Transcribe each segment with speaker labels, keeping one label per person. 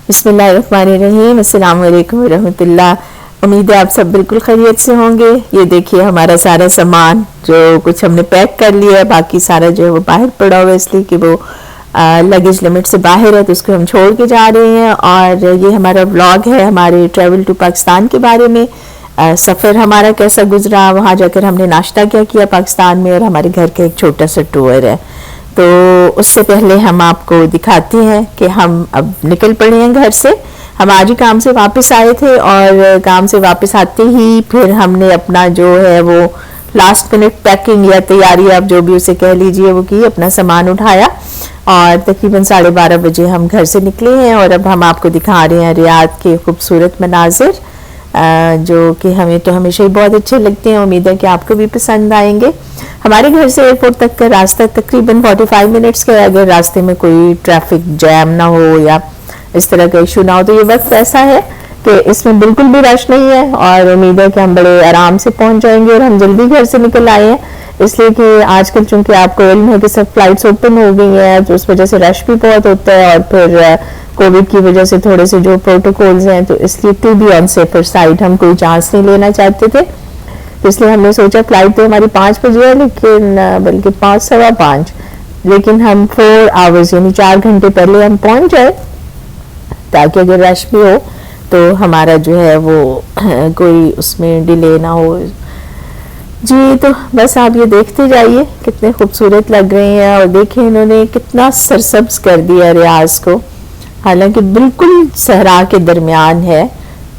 Speaker 1: बिस्मिल्लाहिर्रहमानिर्रहीम, अस्सलाम वालेकुम रहमतुल्लाह। उम्मीद है आप सब बिल्कुल खैरियत से होंगे। ये देखिए हमारा सारा सामान जो कुछ हमने पैक कर लिया है, बाकी सारा जो है वो बाहर पड़ा हुआ है, इसलिए कि वो लगेज लिमिट से बाहर है, तो उसको हम छोड़ के जा रहे हैं। और ये हमारा व्लॉग है हमारे ट्रैवल टू पाकिस्तान के बारे में। सफ़र हमारा कैसा गुजरा, वहाँ जाकर हमने नाश्ता क्या किया पाकिस्तान में, और हमारे घर का एक छोटा सा टूर है। तो उससे पहले हम आपको दिखाते हैं कि हम अब निकल पड़े हैं घर से। हम आज ही काम से वापस आए थे, और काम से वापस आते ही फिर हमने अपना जो है वो लास्ट मिनट पैकिंग या तैयारी, आप जो भी उसे कह लीजिए, वो की। अपना सामान उठाया और तकरीबन 12:30 बजे हम घर से निकले हैं। और अब हम आपको दिखा रहे हैं रियाद के खूबसूरत मनाजिर, जो कि हमें तो हमेशा ही बहुत अच्छे लगते हैं। उम्मीद है कि आपको भी पसंद आएंगे। हमारे घर से एयरपोर्ट तक का रास्ता तकरीबन 45 मिनट्स का है। अगर रास्ते में कोई ट्रैफिक जैम ना हो या इस तरह का इशू ना हो, तो ये वक्त ऐसा है कि इसमें बिल्कुल भी रश नहीं है, और उम्मीद है कि हम बड़े आराम से पहुंच जाएंगे। और हम जल्दी घर से निकल आए हैं, इसलिए कि आजकल चूंकि आपको इल्म है कि सब फ्लाइट्स ओपन हो गई हैं, तो उस वजह से रश भी बहुत होता है। और फिर कोविड की वजह से थोड़े से जो प्रोटोकॉल्स हैं, तो इसलिए to be on safer side हम कोई चांस नहीं लेना चाहते थे। तो इसलिए हमने सोचा फ्लाइट तो हमारी 5 बजे है, लेकिन बल्कि 5 सवा 5, लेकिन हम 4 आवर्स यानी 4 घंटे पहले हम पहुंच जाए, ताकि अगर रश भी हो तो हमारा जो है वो कोई उसमें डिले ना हो। जी, तो बस आप ये देखते जाइए कितने खूबसूरत लग रहे हैं। और देखें इन्होंने कितना सरसब्ज कर दिया रियाज को, हालांकि बिल्कुल सहरा के दरमियान है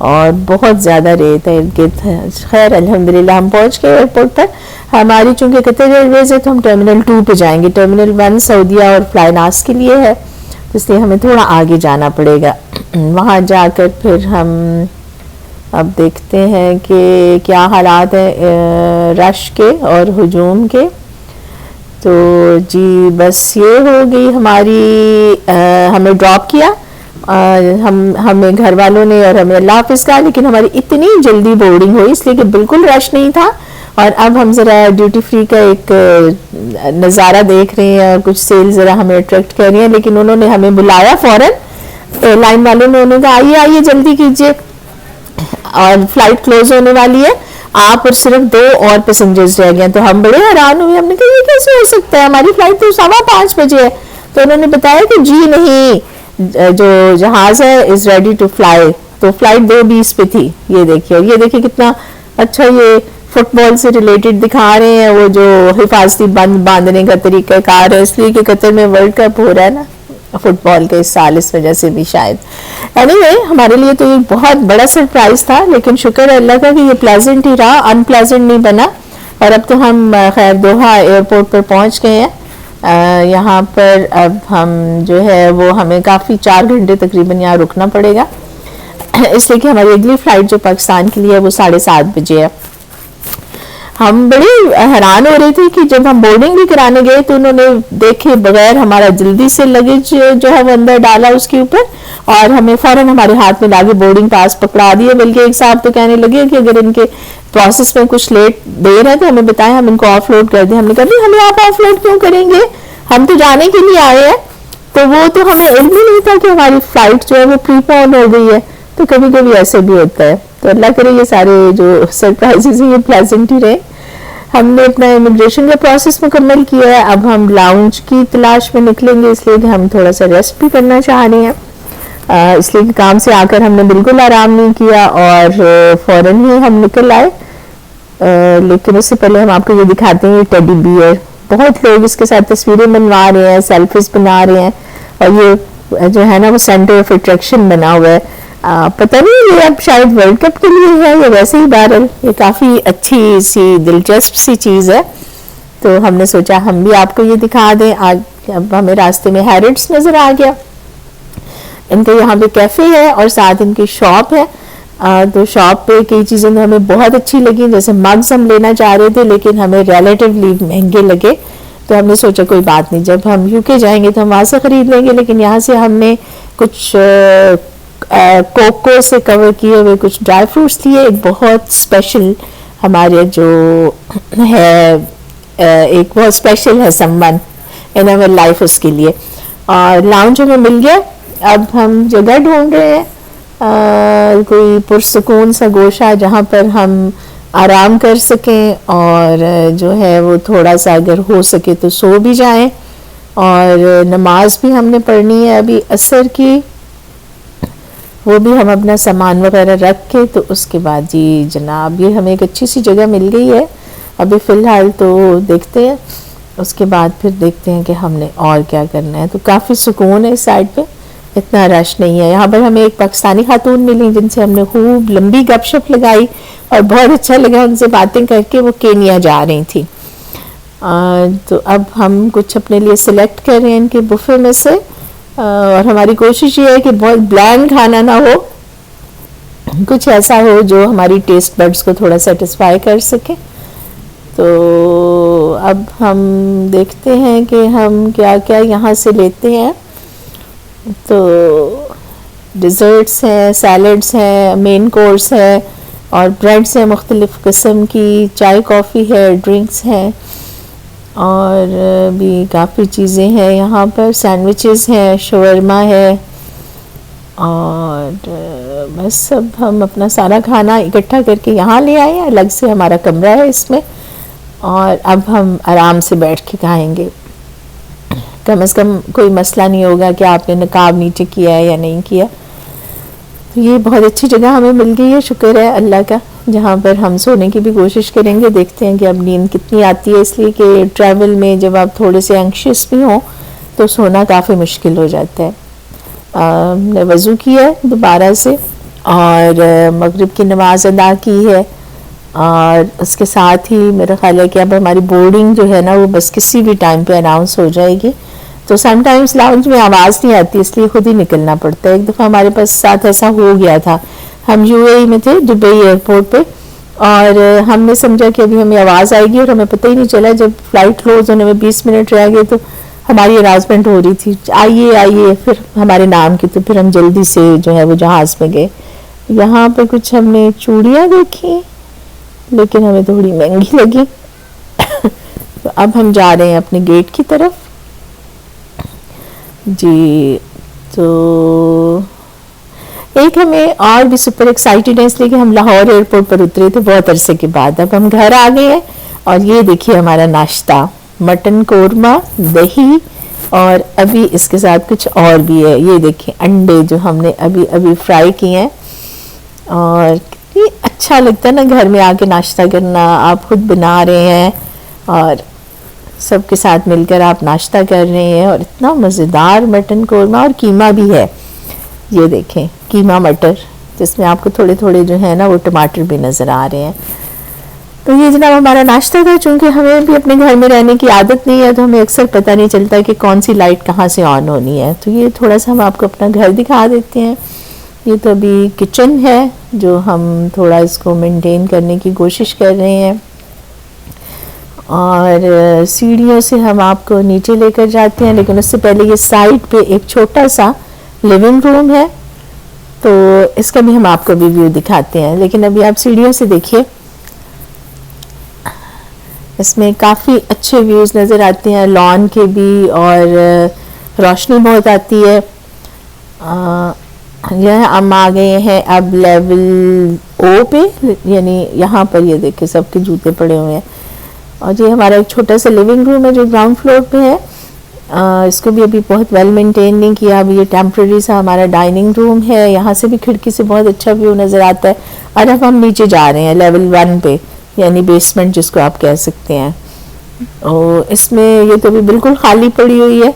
Speaker 1: और बहुत ज़्यादा रेत है इर्द गिर्द। खैर अल्हम्दुलिल्लाह हम पहुंच गए एयरपोर्ट तक। हमारी चूंकि कतर एयरवेज है, तो हम टर्मिनल 2 पे जाएंगे। टर्मिनल 1 सऊदीया और फ्लाइनास के लिए है, तो इसलिए हमें थोड़ा आगे जाना पड़ेगा। वहाँ जाकर फिर हम अब देखते हैं कि क्या हालात हैं रश के और हुजूम के। तो जी बस ये हो गई हमारी, हमें ड्रॉप किया हमें घर वालों ने, और हमें अल्लाह हाफिज़ कहा। लेकिन हमारी इतनी जल्दी बोर्डिंग हुई, इसलिए कि बिल्कुल रश नहीं था। और अब हम ज़रा ड्यूटी फ्री का एक नज़ारा देख रहे हैं, और कुछ सेल ज़रा हमें अट्रैक्ट कर रही हैं। लेकिन उन्होंने हमें बुलाया फ़ौरन, एयरलाइन वालों ने, उन्होंने कहा आइए आइए जल्दी कीजिए, और फ्लाइट क्लोज होने वाली है, आप और सिर्फ 2 और पैसेंजर्स रह गए। तो हम बड़े हैरान हुए, हमने कहा ये कैसे हो सकता है, हमारी फ्लाइट तो 5:15 बजे है। तो उन्होंने बताया कि जी नहीं, जो जहाज है इज रेडी टू फ्लाई। तो फ्लाइट 2:20 पे थी। ये देखिए, और ये देखिए कितना अच्छा ये फुटबॉल से रिलेटेड दिखा रहे हैं, वो जो हिफाजती बंद बांधने का तरीका कार है, इसलिए कि कतर में वर्ल्ड कप हो रहा है ना फुटबॉल के इस साल, इस वजह से भी शायद। एनीवे हमारे लिए तो ये बहुत बड़ा सरप्राइज था, लेकिन शुक्र है अल्लाह का कि ये प्लेजेंट ही रहा, अनप्लेजेंट नहीं बना। और अब तो हम खैर दोहा एयरपोर्ट पर पहुंच गए हैं। यहाँ पर अब हम जो है वो हमें काफ़ी 4 घंटे तकरीबन यहाँ रुकना पड़ेगा, इसलिए कि हमारी अगली फ़्लाइट जो पाकिस्तान के लिए है वो 7:30 बजे है। हम बड़े हैरान हो रहे थे कि जब हम बोर्डिंग भी कराने गए, तो उन्होंने देखे बगैर हमारा जल्दी से लगेज जो है वो अंदर डाला उसके ऊपर, और हमें फ़ौरन हमारे हाथ में लाके बोर्डिंग पास पकड़ा दिए। बल्कि एक साहब तो कहने लगे कि अगर इनके प्रोसेस में कुछ लेट देर है तो हमें बताएं, हम इनको ऑफलोड कर दें। हमने कहा हमें आप ऑफलोड क्यों करेंगे, हम तो जाने के लिए आए हैं। तो वो तो हमें इल्म ही नहीं था कि हमारी फ्लाइट जो है वो प्रीपोन हो गई है। तो कभी कभी ऐसे भी होता है। तो अल्लाह करे ये सारे जो सरप्राइजेस हैं ये प्लेजेंट ही रहे। हमने अपना इमिग्रेशन का प्रोसेस मुकम्मल किया है। अब हम लाउंज की तलाश में निकलेंगे, इसलिए कि हम थोड़ा सा रेस्ट भी करना चाह रहे हैं। इसलिए कि काम से आकर हमने बिल्कुल आराम नहीं किया और फ़ौरन ही हम निकल आए। लेकिन उससे पहले हम आपको ये दिखाते हैं, ये टेडी बियर। बहुत लोग इसके साथ तस्वीरें बनवा रहे हैं, सेल्फीज बना रहे हैं, और ये जो है ना वो सेंटर ऑफ अट्रैक्शन बना हुआ है। पता नहीं ये अब शायद वर्ल्ड कप के लिए है या वैसे ही बहरहाल ये काफ़ी अच्छी सी दिलचस्प सी चीज़ है। तो हमने सोचा हम भी आपको ये दिखा दें। आज अब हमें रास्ते में हैरिट्स नज़र आ गया। इनके यहाँ पे कैफ़े है और साथ इनकी शॉप है। तो शॉप पे कई चीज़ें तो हमें बहुत अच्छी लगी, जैसे मग्स हम लेना चाह रहे थे लेकिन हमें रिलेटिवली महंगे लगे। तो हमने सोचा कोई बात नहीं, जब हम यूके जाएंगे तो हम वहाँ से ख़रीद लेंगे। लेकिन यहाँ से हमने कुछ कोको से कवर किए हुए कुछ ड्राई फ्रूट्स लिए। एक बहुत स्पेशल हमारे जो है एक बहुत स्पेशल है समवन इन अवर लाइफ, उसके लिए। और लाउंज हमें मिल गया अब हम जगह ढूंढ रहे हैं, कोई पुरसुकून सा गोशा जहाँ पर हम आराम कर सकें और जो है वो थोड़ा सा अगर हो सके तो सो भी जाएं। और नमाज भी हमने पढ़नी है अभी असर की, वो भी हम अपना सामान वगैरह रख के तो उसके बाद जी जनाब ये हमें एक अच्छी सी जगह मिल गई है अभी फ़िलहाल, तो देखते हैं उसके बाद फिर देखते हैं कि हमने और क्या करना है। तो काफ़ी सुकून है इस साइड पे, इतना रश नहीं है। यहाँ पर हमें एक पाकिस्तानी खातून मिली जिनसे हमने खूब लंबी गपशप लगाई और बहुत अच्छा लगा उनसे बातें करके। वो केनिया जा रही थी। तो अब हम कुछ अपने लिए सिलेक्ट कर रहे हैं इनके बुफे में से, और हमारी कोशिश ये है कि बहुत ब्लैंड खाना ना हो, कुछ ऐसा हो जो हमारी टेस्ट बड्स को थोड़ा सेटिस्फाई कर सके। तो अब हम देखते हैं कि हम क्या क्या यहाँ से लेते हैं। तो डिज़र्ट्स हैं, सैलड्स हैं, मेन कोर्स है और ब्रेड्स हैं मुख्तलिफ़ किस्म की, चाय कॉफ़ी है, ड्रिंक्स हैं और भी काफ़ी चीज़ें हैं यहाँ पर, सैंडविचेस हैं, शवरमा है और बस अब हम अपना सारा खाना इकट्ठा करके यहाँ ले आए हैं। अलग से हमारा कमरा है इसमें और अब हम आराम से बैठ के खाएंगे। कम से कम कोई मसला नहीं होगा कि आपने नकाब नीचे किया है या नहीं किया। तो ये बहुत अच्छी जगह हमें मिल गई है, शुक्र है अल्लाह का, जहाँ पर हम सोने की भी कोशिश करेंगे। देखते हैं कि अब नींद कितनी आती है, इसलिए कि ट्रैवल में जब आप थोड़े से एंक्शियस भी हों तो सोना काफ़ी मुश्किल हो जाता है। हमने वज़ू किया है दोबारा से और मगरिब की नमाज़ अदा की है और उसके साथ ही मेरा ख्याल है कि अब हमारी बोर्डिंग जो है ना वो बस किसी भी टाइम पे अनाउंस हो जाएगी। तो समटाइम्स लाउंज में आवाज़ नहीं आती, इसलिए खुद ही निकलना पड़ता है। एक दफ़ा हमारे पास साथ ऐसा हो गया था, हम यूएई में थे, दुबई एयरपोर्ट पे, और हमने समझा कि अभी हमें आवाज़ आएगी और हमें पता ही नहीं चला। जब फ़्लाइट क्लोज होने में 20 मिनट रह गए तो हमारी अनाउंसमेंट हो रही थी, आइए आइए, फिर हमारे नाम की। तो फिर हम जल्दी से जो है वो जहाज़ में गए। यहाँ पे कुछ हमने चूड़ियाँ देखी लेकिन हमें थोड़ी महंगी लगी। तो अब हम जा रहे हैं अपने गेट की तरफ जी। तो एक हमें और भी सुपर एक्साइटेड है इसलिए कि हम लाहौर एयरपोर्ट पर उतरे थे बहुत अरसे के बाद। अब हम घर आ गए हैं और ये देखिए हमारा नाश्ता, मटन कोरमा, दही और अभी इसके साथ कुछ और भी है। ये देखिए अंडे जो हमने अभी अभी फ्राई किए हैं। और कितनी अच्छा लगता है ना घर में आके नाश्ता करना, आप खुद बना रहे हैं और सबके साथ मिलकर आप नाश्ता कर रहे हैं। और इतना मज़ेदार मटन कोरमा और कीमा भी है, ये देखें कीमा मटर, जिसमें आपको थोड़े थोड़े जो है ना वो टमाटर भी नज़र आ रहे हैं। तो ये जनाब हमारा नाश्ता था। चूँकि हमें भी अपने घर में रहने की आदत नहीं है तो हमें अक्सर पता नहीं चलता कि कौन सी लाइट कहाँ से ऑन होनी है। तो ये थोड़ा सा हम आपको अपना घर दिखा देते हैं। ये तो अभी किचन है जो हम थोड़ा इसको मेंटेन करने की कोशिश कर रहे हैं और सीढ़ियों से हम आपको नीचे लेकर जाते हैं। लेकिन उससे पहले ये साइड पे एक छोटा सा लिविंग रूम है, तो इसका भी हम आपको भी व्यू दिखाते हैं। लेकिन अभी आप सीढ़ियों से देखिए, इसमें काफ़ी अच्छे व्यूज़ नज़र आते हैं लॉन के भी और रोशनी बहुत आती है। यह हम आ गए हैं अब लेवल ओ पे, यानी यहाँ पर ये देखिए सबके जूते पड़े हुए हैं। और ये हमारा एक छोटा सा लिविंग रूम है जो ग्राउंड फ्लोर पे है। इसको भी अभी बहुत वेल मेंटेन नहीं किया। अभी ये टेम्प्रेरी सा हमारा डाइनिंग रूम है, यहाँ से भी खिड़की से बहुत अच्छा व्यू नज़र आता है। और अब हम नीचे जा रहे हैं लेवल 1 पे, यानी बेसमेंट जिसको आप कह सकते हैं। और इसमें ये तो अभी बिल्कुल खाली पड़ी हुई है,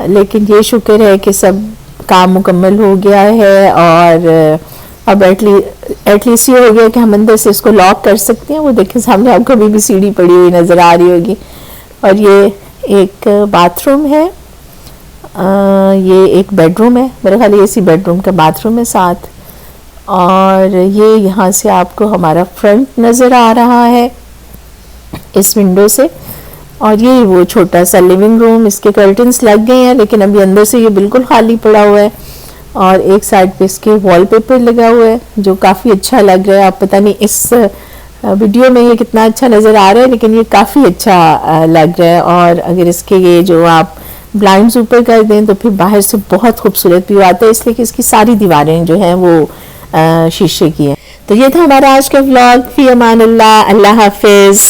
Speaker 1: लेकिन ये शुक्र है कि सब काम मुकम्मल हो गया है और अब एटलीस्ट ये हो गया कि हम अंदर से इसको लॉक कर सकते हैं। वो देखिए सामने आपको अभी भी सीढ़ी पड़ी हुई नज़र आ रही होगी। और ये एक बाथरूम है, ये एक बेडरूम है, मेरे ख्याल ये इसी बेडरूम का बाथरूम है साथ। और ये यहाँ से आपको हमारा फ्रंट नज़र आ रहा है इस विंडो से। और ये वो छोटा सा लिविंग रूम, इसके कर्टन्स लग गए हैं लेकिन अभी अंदर से ये बिल्कुल खाली पड़ा हुआ है। और एक साइड पे इसके वॉलपेपर लगा हुआ है जो काफ़ी अच्छा लग रहा है। आप पता नहीं इस वीडियो में ये कितना अच्छा नज़र आ रहा है, लेकिन ये काफ़ी अच्छा लग रहा है। और अगर इसके ये जो आप ब्लाइंड्स ऊपर कर दें तो फिर बाहर से बहुत खूबसूरत व्यू आता है, इसलिए कि इसकी सारी दीवारें जो हैं वो शीशे की हैं। तो ये था हमारा आज का व्लॉग। फी अमान अल्लाह, अल्लाह हाफिज़।